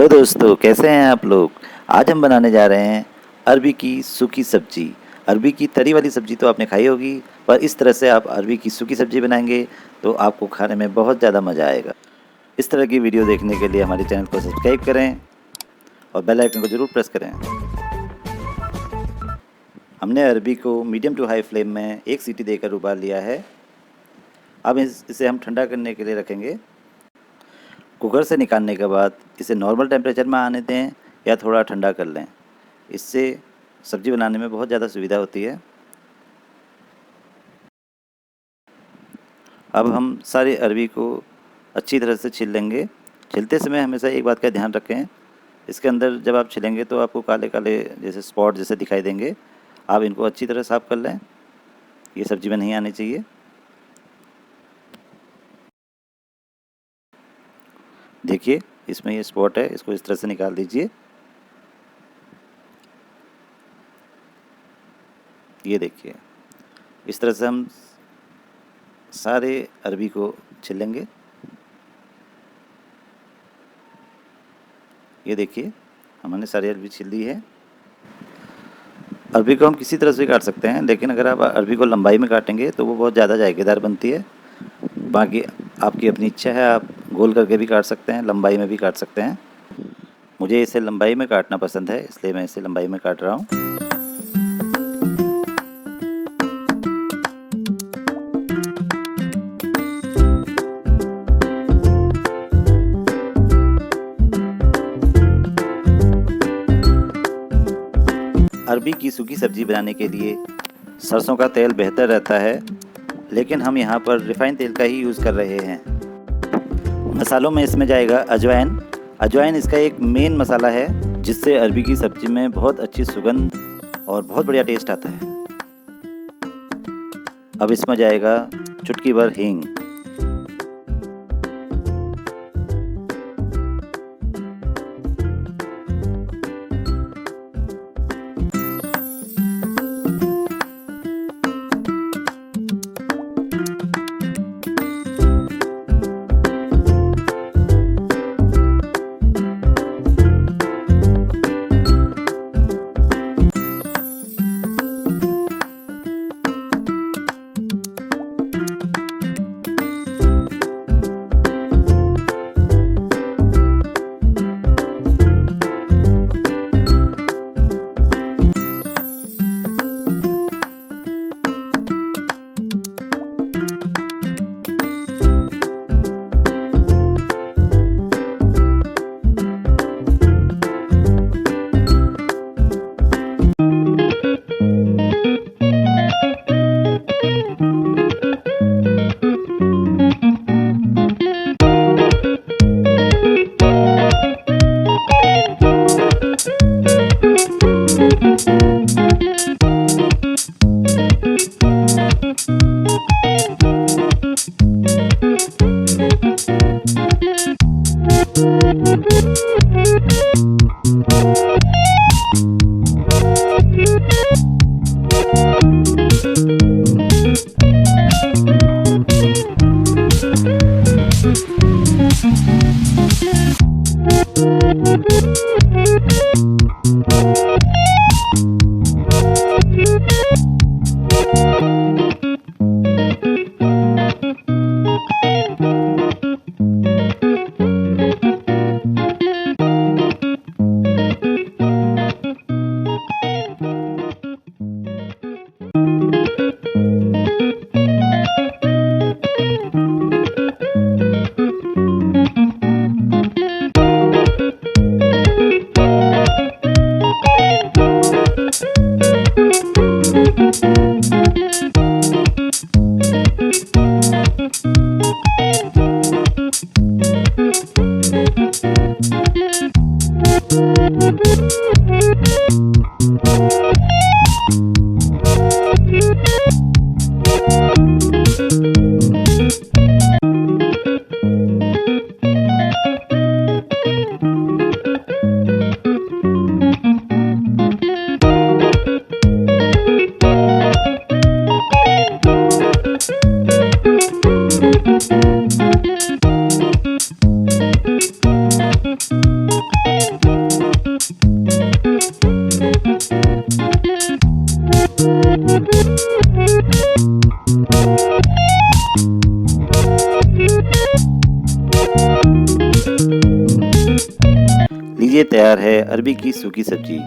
Hello दोस्तों, कैसे हैं आप लोग। आज हम बनाने जा रहे हैं अरबी की सूखी सब्जी। अरबी की तरी वाली सब्जी तो आपने खाई होगी, पर इस तरह से आप अरबी की सूखी सब्जी बनाएंगे तो आपको खाने में बहुत ज़्यादा मज़ा आएगा। इस तरह की वीडियो देखने के लिए हमारे चैनल को सब्सक्राइब करें और बेल आइकन को ज़रूर प्रेस करें। हमने अरबी को मीडियम टू हाई फ्लेम में 1 सीटी देकर उबाल लिया है। अब इसे हम ठंडा करने के लिए रखेंगे। कुकर से निकालने के बाद इसे नॉर्मल टेम्परेचर में आने दें या थोड़ा ठंडा कर लें। इससे सब्ज़ी बनाने में बहुत ज़्यादा सुविधा होती है। अब हम सारी अरबी को अच्छी तरह से छील लेंगे। छीलते समय हमेशा एक बात का ध्यान रखें, इसके अंदर जब आप छिलेंगे तो आपको काले काले जैसे स्पॉट जैसे दिखाई देंगे। आप इनको अच्छी तरह साफ़ कर लें, ये सब्ज़ी में नहीं आने चाहिए। देखिए इसमें ये स्पॉट है, इसको इस तरह से निकाल दीजिए। ये देखिए, इस तरह से हम सारे अरबी को छिलेंगे। ये देखिए, हमने सारी अरबी छिल दी है। अरबी को हम किसी तरह से काट सकते हैं, लेकिन अगर आप अरबी को लंबाई में काटेंगे तो वो बहुत ज़्यादा जायकेदार बनती है। बाकी आपकी अपनी इच्छा है, आप गोल करके भी काट सकते हैं, लंबाई में भी काट सकते हैं। मुझे इसे लंबाई में काटना पसंद है, इसलिए मैं इसे लंबाई में काट रहा हूँ। अरबी की सूखी सब्ज़ी बनाने के लिए सरसों का तेल बेहतर रहता है, लेकिन हम यहाँ पर रिफाइंड तेल का ही यूज़ कर रहे हैं। मसालों में इसमें जाएगा अजवाइन। अजवाइन इसका एक मेन मसाला है, जिससे अरबी की सब्ज़ी में बहुत अच्छी सुगंध और बहुत बढ़िया टेस्ट आता है। अब इसमें जाएगा चुटकी भर हींग। लीजिए, तैयार है अरबी की सूखी सब्जी।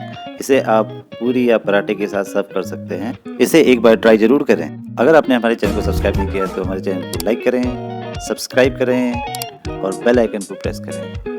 इसे आप पूरी या पराठे के साथ सर्व कर सकते हैं। इसे एक बार ट्राई जरूर करें। अगर आपने हमारे चैनल को सब्सक्राइब नहीं किया तो हमारे चैनल को लाइक करें, सब्सक्राइब करें और बेल आइकन को प्रेस करें।